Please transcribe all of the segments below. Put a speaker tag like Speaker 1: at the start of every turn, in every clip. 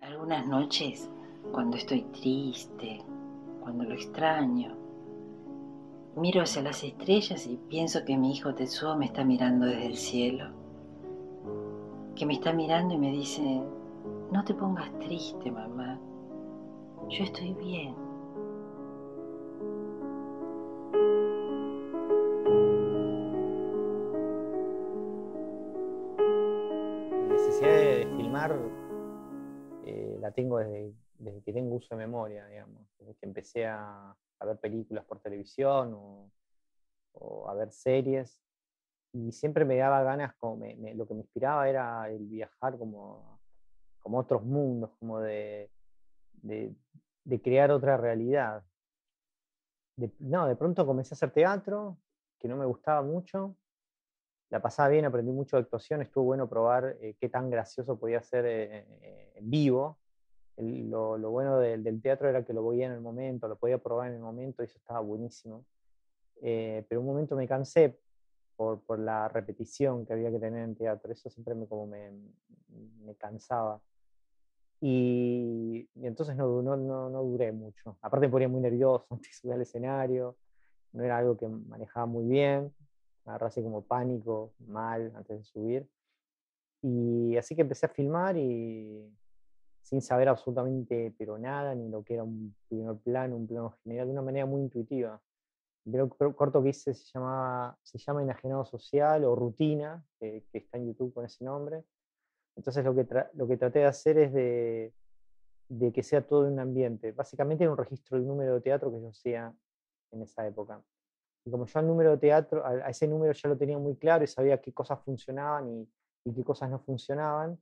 Speaker 1: Algunas noches, cuando estoy triste, cuando lo extraño, miro hacia las estrellas y pienso que mi hijo Tetsuo me está mirando desde el cielo, que me está mirando y me dice: no te pongas triste, mamá, yo estoy bien.
Speaker 2: Mi necesidad de filmar la tengo desde que tengo uso de memoria, digamos, desde que empecé a ver películas por televisión o a ver series, y siempre me daba ganas, lo que me inspiraba era el viajar como a otros mundos, como de, de crear otra realidad. No, de pronto comencé a hacer teatro, que no me gustaba mucho, la pasaba bien, aprendí mucho de actuación, estuvo bueno probar qué tan gracioso podía ser en vivo. Lo bueno del teatro era que lo veía en el momento, lo podía probar en el momento y eso estaba buenísimo. Pero un momento me cansé por la repetición que había que tener en teatro, eso siempre me cansaba. Y entonces no duré mucho. Aparte me ponía muy nervioso antes de subir al escenario, no era algo que manejaba muy bien, me agarró así como pánico, mal, antes de subir. Y así que empecé a filmar y sin saber absolutamente pero nada, ni lo que era un primer plano, un plano general, de una manera muy intuitiva. El primer corto que hice se llama Enajenado Social o Rutina, que está en YouTube con ese nombre. Entonces lo que traté de hacer es de que sea todo en un ambiente. Básicamente era un registro del número de teatro que yo hacía en esa época. Y como yo al número de teatro, a ese número ya lo tenía muy claro y sabía qué cosas funcionaban y qué cosas no funcionaban,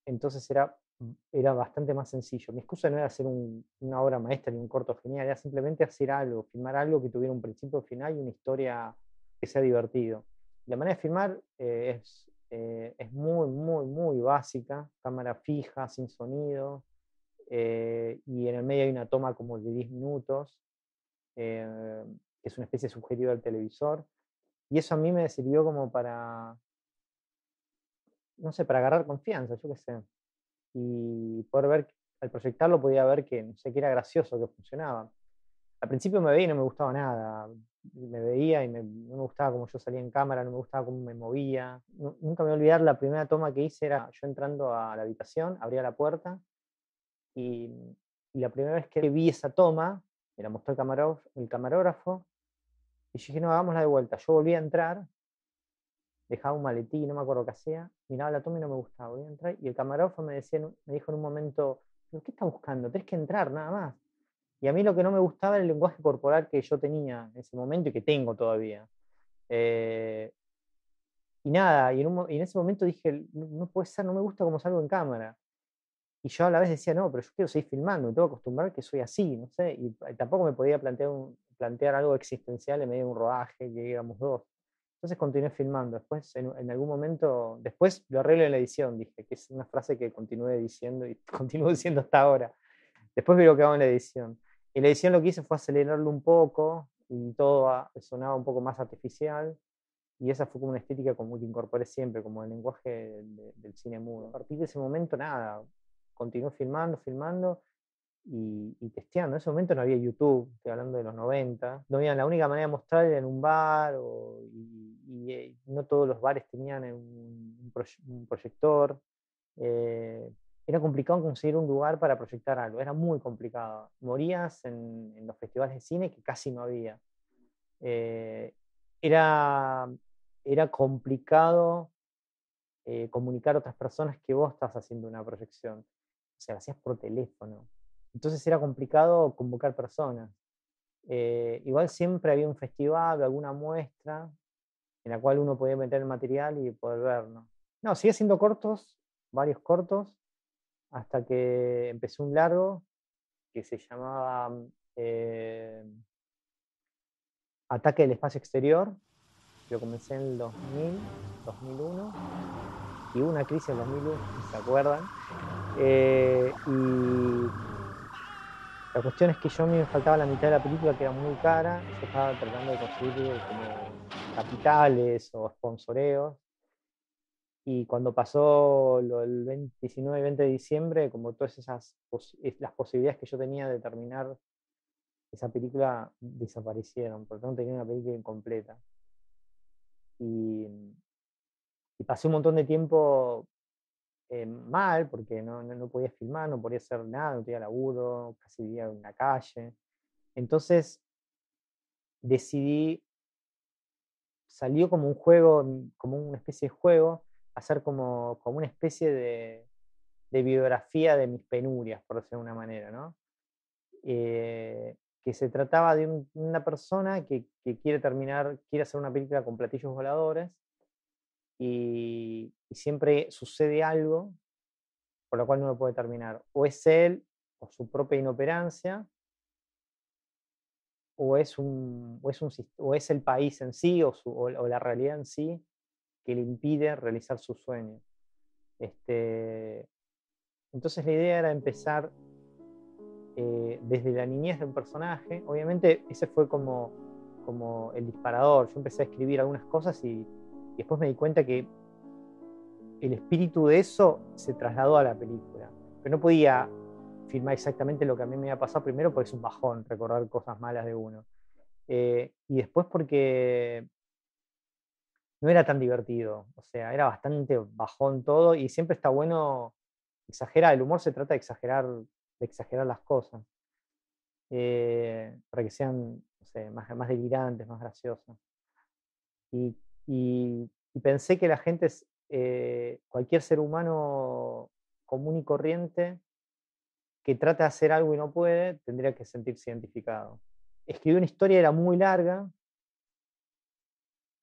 Speaker 2: entonces era bastante más sencillo. Mi excusa no era hacer una obra maestra ni un corto genial, era simplemente hacer algo, filmar algo que tuviera un principio, final y una historia que sea divertido. La manera de filmar es muy, muy, muy básica, cámara fija, sin sonido, y en el medio hay una toma como de 10 minutos, eh, que es una especie de sugerido del televisor, y eso a mí me sirvió como para, no sé, para agarrar confianza, yo qué sé, y poder ver, al proyectarlo podía ver que, no sé, que era gracioso, que funcionaba. Al principio me veía y no me gustaba nada, me veía y no me gustaba cómo yo salía en cámara, no me gustaba cómo me movía. Nunca me voy a olvidar, la primera toma que hice era yo entrando a la habitación, abría la puerta y, y la primera vez que vi esa toma, me la mostró el camarógrafo, y yo dije, no, hagámosla de vuelta. Yo volví a entrar, dejaba un maletín, no me acuerdo qué hacía, miraba la toma y no me gustaba, volví a entrar, y el camarógrafo me dijo en un momento: ¿pero qué estás buscando? Tenés que entrar, nada más. Y a mí lo que no me gustaba era el lenguaje corporal que yo tenía en ese momento y que tengo todavía. Eh, y nada, y en ese momento dije, no puede ser, no me gusta cómo salgo en cámara. Y yo a la vez decía, no, pero yo quiero seguir filmando, me tengo que acostumbrar que soy así, no sé, y tampoco me podía plantear algo existencial en medio de un rodaje, que éramos dos. Entonces continué filmando. Después, en algún momento, después lo arreglo en la edición, dije, que es una frase que continué diciendo y continúo diciendo hasta ahora. Después vi lo que hago en la edición. En la edición lo que hice fue acelerarlo un poco y todo sonaba un poco más artificial. Y esa fue como una estética como que incorporé siempre, como el lenguaje del cine mudo. A partir de ese momento, nada, continué filmando, filmando y testeando. En ese momento no había YouTube, estoy hablando de los 90. No había, la única manera de mostrar era en un bar no todos los bares tenían un proyector. eh, Era complicado conseguir un lugar para proyectar algo, era muy complicado. Morías en los festivales de cine que casi no había. Eh, era, Era complicado comunicar a otras personas que vos estás haciendo una proyección. O sea, lo hacías por teléfono. Entonces era complicado convocar personas. Igual siempre había un festival o alguna muestra en la cual uno podía meter el material y poder verlo. No, sigue haciendo cortos, varios cortos, hasta que empecé un largo que se llamaba eh, Ataque del Espacio Exterior. Lo comencé en el 2001, y hubo una crisis en el 2001, no sé si se acuerdan. Y la cuestión es que yo a mí me faltaba la mitad de la película, que era muy cara, y yo estaba tratando de conseguir como capitales o sponsoreos. Y cuando pasó el 19 y 20 de diciembre, como todas las posibilidades que yo tenía de terminar esa película desaparecieron, por lo tanto tenía una película incompleta. Y, y pasé un montón de tiempo mal, porque no podía filmar, no podía hacer nada, no tenía laburo, casi vivía en la calle. Entonces decidí, salió como un juego, como una especie de juego, hacer como una especie de biografía de mis penurias, por decirlo de una manera, ¿no? Que se trataba de una persona que quiere hacer una película con platillos voladores y siempre sucede algo por lo cual no lo puede terminar. O es él, o su propia inoperancia, o es el país en sí, o la realidad en sí, que le impide realizar su sueño. Entonces la idea era empezar desde la niñez de un personaje. Obviamente ese fue como el disparador. Yo empecé a escribir algunas cosas y después me di cuenta que el espíritu de eso se trasladó a la película. Pero no podía filmar exactamente lo que a mí me había pasado, primero porque es un bajón recordar cosas malas de uno. Y después porque no era tan divertido, o sea, era bastante bajón todo y siempre está bueno exagerar, el humor se trata de exagerar las cosas, para que sean, no sé, más delirantes, más graciosas. Y, y pensé que la gente, cualquier ser humano común y corriente que trata de hacer algo y no puede, tendría que sentirse identificado. Escribí una historia, era muy larga,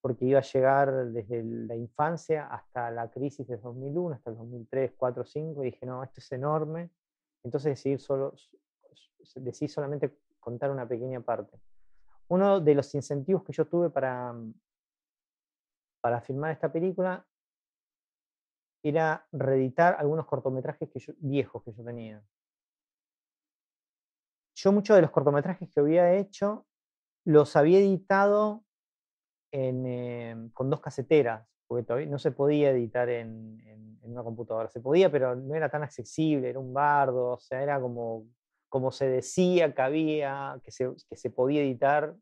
Speaker 2: porque iba a llegar desde la infancia hasta la crisis de 2001, hasta el 2003, 4, 5, y dije, no, esto es enorme. Entonces decidí solamente contar una pequeña parte. Uno de los incentivos que yo tuve para filmar esta película era reeditar algunos cortometrajes viejos que yo tenía. Yo muchos de los cortometrajes que había hecho los había editado con dos caseteras, porque todavía no se podía editar en una computadora. Se podía, pero no era tan accesible, era un bardo, o sea, era como se decía que había, que se podía editar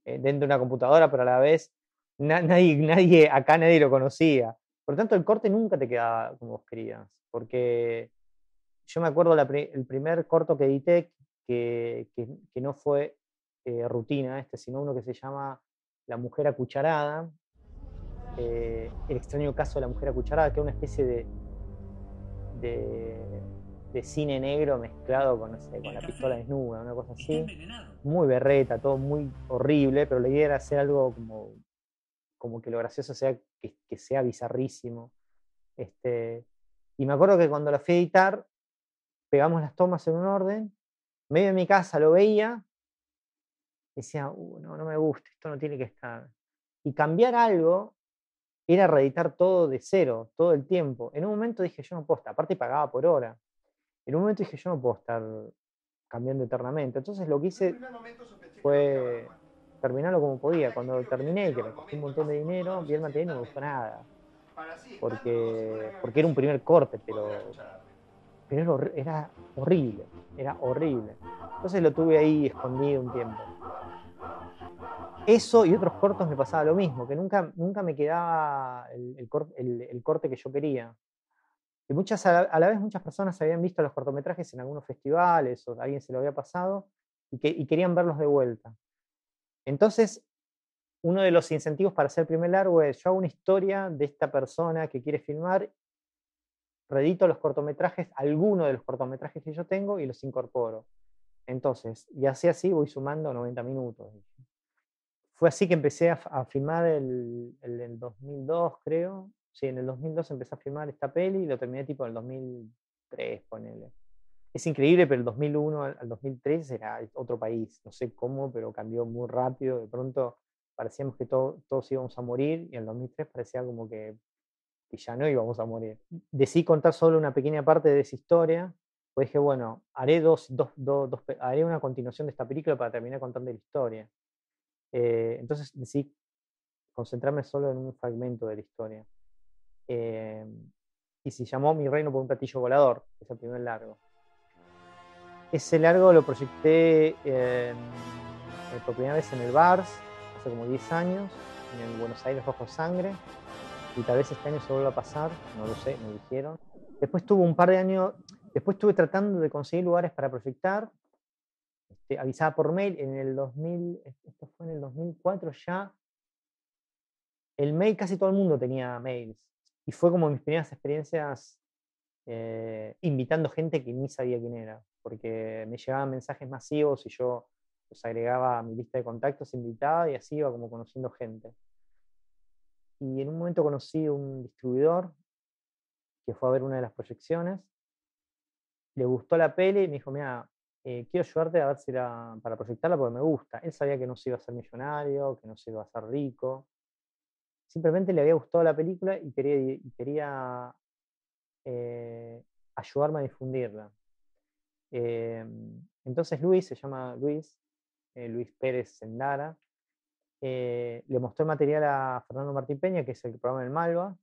Speaker 2: dentro de una computadora, pero a la vez acá nadie lo conocía. Por lo tanto, el corte nunca te quedaba como vos querías, porque yo me acuerdo el primer corto que edité, que no fue rutina sino uno que se llama La mujer acucharada, el extraño caso de la mujer acucharada, que es una especie de, de cine negro mezclado con, no sé, con la pistola desnuda, una cosa así, muy berreta, todo muy horrible, pero la idea era hacer algo como que lo gracioso sea que sea bizarrísimo. Y me acuerdo que cuando la fui a editar, pegamos las tomas en un orden, medio de mi casa lo veía, y decía, no me gusta, esto no tiene que estar. Y cambiar algo era reeditar todo de cero, todo el tiempo. En un momento dije, yo no puedo estar, aparte pagaba por hora. En un momento dije, yo no puedo estar cambiando eternamente. Entonces lo que hice fue terminarlo como podía. Cuando terminé, que me costó un montón de dinero, vi el material y no me gustó nada. Porque era un primer corte, pero era horrible, era horrible. Entonces lo tuve ahí escondido un tiempo. Eso y otros cortos me pasaba lo mismo, que nunca me quedaba el corte que yo quería. Y a la vez muchas personas habían visto los cortometrajes en algunos festivales o alguien se lo había pasado y querían verlos de vuelta. Entonces, uno de los incentivos para hacer el primer largo es, yo hago una historia de esta persona que quiere filmar, reedito los cortometrajes, algunos de los cortometrajes que yo tengo y los incorporo. Entonces, y así voy sumando 90 minutos. Fue así que empecé a filmar el 2002, creo. Sí, en el 2002 empecé a filmar esta peli y lo terminé tipo en el 2003, ponele. Es increíble, pero el 2001 al 2003 era otro país. No sé cómo, pero cambió muy rápido. De pronto parecíamos que todos íbamos a morir y en el 2003 parecía como que ya no íbamos a morir. Decidí contar solo una pequeña parte de esa historia. Pues dije, bueno, haré una continuación de esta película para terminar contando la historia. Entonces decidí concentrarme solo en un fragmento de la historia. eh, y se llamó Mi reino por un platillo volador, que es el primer largo. Ese largo lo proyecté por primera vez en el BARS, hace como 10 años, en el Buenos Aires Rojo Sangre, y tal vez este año se vuelva a pasar, no lo sé, me dijeron. Después tuve un par de años, después estuve tratando de conseguir lugares para proyectar, avisaba por mail en el 2000, esto fue en el 2004 ya, el mail, casi todo el mundo tenía mails, y fue como mis primeras experiencias invitando gente que ni sabía quién era, porque me llegaban mensajes masivos y yo los agregaba a mi lista de contactos, invitaba y así iba como conociendo gente. Y en un momento conocí un distribuidor que fue a ver una de las proyecciones, le gustó la peli y me dijo, mira, quiero ayudarte a ver si era para proyectarla porque me gusta. Él sabía que no se iba a ser millonario, que no se iba a hacer rico. Simplemente le había gustado la película y quería ayudarme a difundirla. Entonces Luis, se llama Luis, Luis Pérez Sendara, le mostró el material a Fernando Martín Peña, que es el programa del Malva.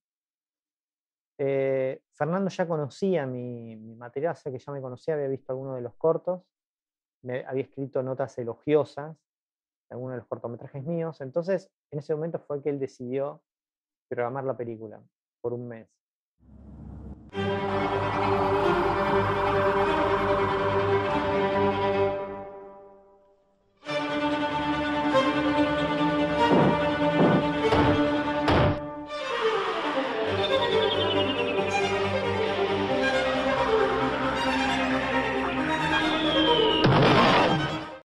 Speaker 2: Fernando ya conocía mi material, o sea que ya me conocía, había visto algunos de los cortos, me había escrito notas elogiosas de algunos de los cortometrajes míos, entonces en ese momento fue que él decidió programar la película por un mes.